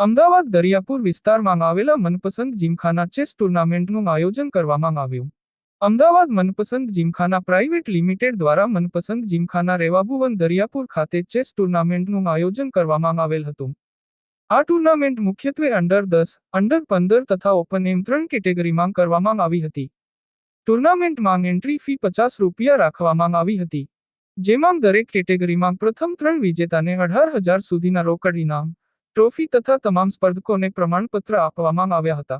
અમદાવાદ દરિયાપુર વિસ્તારમાં આવેલા મનપસંદ જીમખાના ચેસ ટુર્નામેન્ટનું આયોજન કરવામાં આવ્યું. અમદાવાદ મનપસંદ જીમખાના પ્રાઇવેટ લિમિટેડ દ્વારા મનપસંદ જીમખાના રેવાભુવન દરિયાપુર ખાતે ચેસ ટુર્નામેન્ટનું આયોજન કરવામાં આવેલ હતું. આ ટુર્નામેન્ટ મુખ્યત્વે અંડર 10, અંડર 15 તથા ઓપન એમ 3 કેટેગરીમાં કરવામાં આવી હતી. ટુર્નામેન્ટમાં એન્ટ્રી ફી ₹50 રાખવામાં આવી હતી. જેમાં દરેક કેટેગરીમાં પ્રથમ 3 વિજેતાને 18,000 સુધીના રોકડ ઇનામ, ટ્રોફી તથા તમામ સ્પર્ધકોને પ્રમાણપત્ર આપવામાં આવ્યા હતા.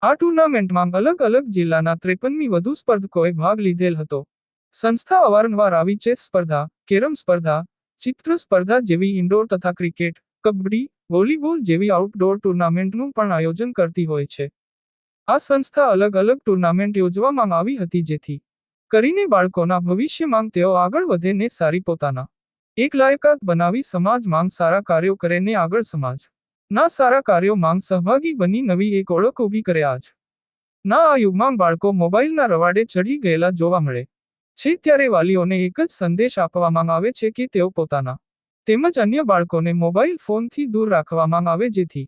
આ ટુર્નામેન્ટમાં અલગ અલગ જિલ્લાના 53મી વધુ સ્પર્ધકોએ ભાગ લીધેલ હતો. સંસ્થા અવારનવાર આવી ચેસ સ્પર્ધા, કેરમ સ્પર્ધા, ચિત્ર સ્પર્ધા જેવી ઇન્ડોર તથા ક્રિકેટ, કબડ્ડી, વોલીબોલ જેવી આઉટડોર ટુર્નામેન્ટનું પણ આયોજન કરતી હોય છે. આ સંસ્થા અલગ અલગ ટુર્નામેન્ટ યોજવામાં આવી હતી જેથી કરીને બાળકોના ભવિષ્યમાં તેઓ આગળ વધે ને સારી પોતાના એક લાયકાત બનાવી સમાજ માંગ સારા કાર્યો કરે ને આગળ સમાજ ના સારા કાર્યો માંગ સહભાગી બની નવી એક ઓળખ ઊભી કરે. આજ ના આ યુગમાં બાળકો મોબાઈલના રવાડે ચડી ગયેલા જોવા મળે છે ત્યારે વાલીઓને એક જ સંદેશ આપવામાં આવે છે કે તેઓ પોતાના તેમજ અન્ય બાળકોને મોબાઈલ ફોનથી દૂર રાખવામાં આવે જેથી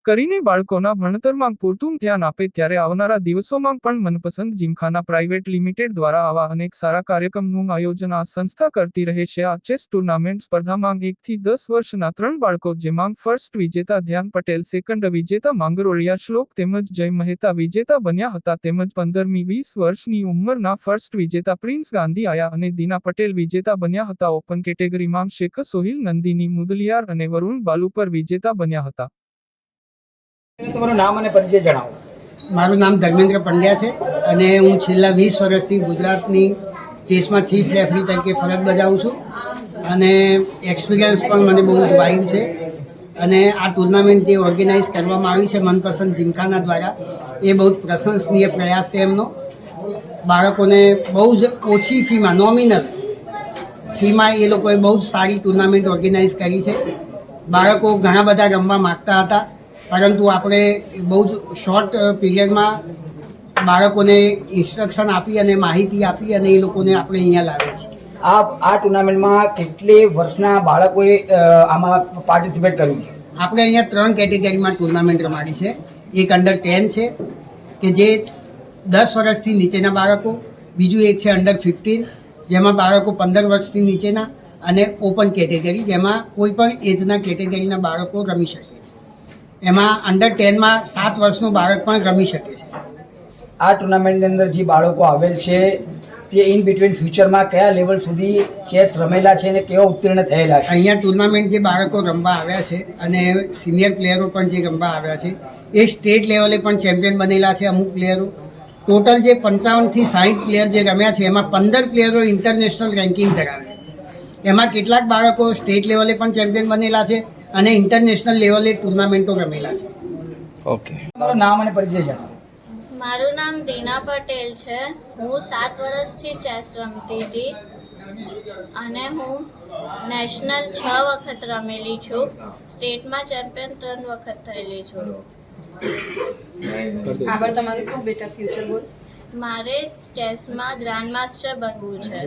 કરીને બાળકોના ભણતરમાં પૂરતું ધ્યાન આપે. ત્યારે આવનારા દિવસોમાં પણ મનપસંદ જીમખાના પ્રાઇવેટ લિમિટેડ દ્વારા આવા અનેક સારા કાર્યક્રમનું આયોજન આ સંસ્થા કરતી રહે છે. આ ચેસ ટુર્નામેન્ટ સ્પર્ધામાં 1 થી 10 વર્ષના 3 બાળકો જેમાં ફર્સ્ટ વિજેતા ધ્યાન પટેલ, સેકન્ડ વિજેતા માંગરોળિયા શ્લોક તેમજ જય મહેતા વિજેતા બન્યા હતા. તેમજ 15મી 20 વર્ષની ઉંમરના ફર્સ્ટ વિજેતા પ્રિન્સ ગાંધી આયા અને દીના પટેલ વિજેતા બન્યા હતા. ઓપન કેટેગરીમાં શેખ સોહિલ, નંદિની મુદલિયાર અને વરુણ બાલુપર વિજેતા બન્યા હતા. તમારું નામ અને પરિચય જણાવો. મારું નામ ધર્મેન્દ્ર પંડ્યા છે અને હું છેલ્લા 20 વર્ષથી ગુજરાતની ચેસમાં ચીફ રેફરી તરીકે ફરજ બજાવું છું અને એક્સપિરિયન્સ પણ મને બહુ જ વાઇડ છે. અને આ ટુર્નામેન્ટ જે ઓર્ગેનાઇઝ કરવામાં આવી છે મનપસંદ જીમખાના દ્વારા એ બહુ જ પ્રશંસનીય પ્રયાસ છે એમનો. બાળકોને બહુ જ ઓછી ફીમાં, નોમિનલ ફીમાં એ લોકોએ બહુ જ સારી ટુર્નામેન્ટ ઓર્ગેનાઇઝ કરી છે. બાળકો ઘણા બધા રમવા માગતા હતા પરંતુ આપણે બહુ જ શોર્ટ પીરિયડમાં બાળકોને ઇન્સ્ટ્રક્શન આપી અને માહિતી આપી અને એ લોકોને આપણે અહીંયા લાવીએ છીએ. આ ટુર્નામેન્ટમાં કેટલી વર્ષના બાળકોએ આમાં પાર્ટિસિપેટ કર્યું છે? આપણે અહીંયા 3 કેટેગરીમાં ટુર્નામેન્ટ રમાડી છે. એક અંડર 10 છે કે જે 10 વર્ષથી નીચેના બાળકો, બીજું એક છે અંડર 15 જેમાં બાળકો 15 વર્ષથી નીચેના, અને ઓપન કેટેગરી જેમાં કોઈ પણ એજના કેટેગરીના બાળકો રમી શકે. એમાં અંડર 10માં 7 વર્ષનું બાળક પણ રમી શકે છે. આ ટુર્નામેન્ટની અંદર જે બાળકો આવેલ છે તે ઇન બિટવીન ફ્યુચરમાં કયા લેવલ સુધી ચેસ રમેલા છે અને કેવા ઉત્તીર્ણ થયેલા છે? અહીંયા ટુર્નામેન્ટ જે બાળકો રમવા આવ્યા છે અને સિનિયર પ્લેયરો પણ જે રમવા આવ્યા છે એ સ્ટેટ લેવલે પણ ચેમ્પિયન બનેલા છે. અમુક પ્લેયરો ટોટલ જે 55 થી 60 પ્લેયર જે રમ્યા છે એમાં 15 પ્લેયરો ઇન્ટરનેશનલ રેન્કિંગ ધરાવે છે. એમાં કેટલાક બાળકો સ્ટેટ લેવલે પણ ચેમ્પિયન બનેલા છે અને ઇન્ટરનેશનલ લેવલે ટુર્નામેન્ટો રમેલા છે. ઓકે, તમારું નામ અને પરિચય જણાવો. મારું નામ દીના પટેલ છે. હું 7 વર્ષથી ચેસ રમતી હતી અને હું નેશનલ 6 વખત રમેલી છું. સ્ટેટમાં ચેમ્પિયન 3 વખત થયેલી છું. આગળ તમારું શું બેટા ફ્યુચર ગોલ? મારે ચેસમાં ગ્રાન્ડ માસ્ટર બનવું છે.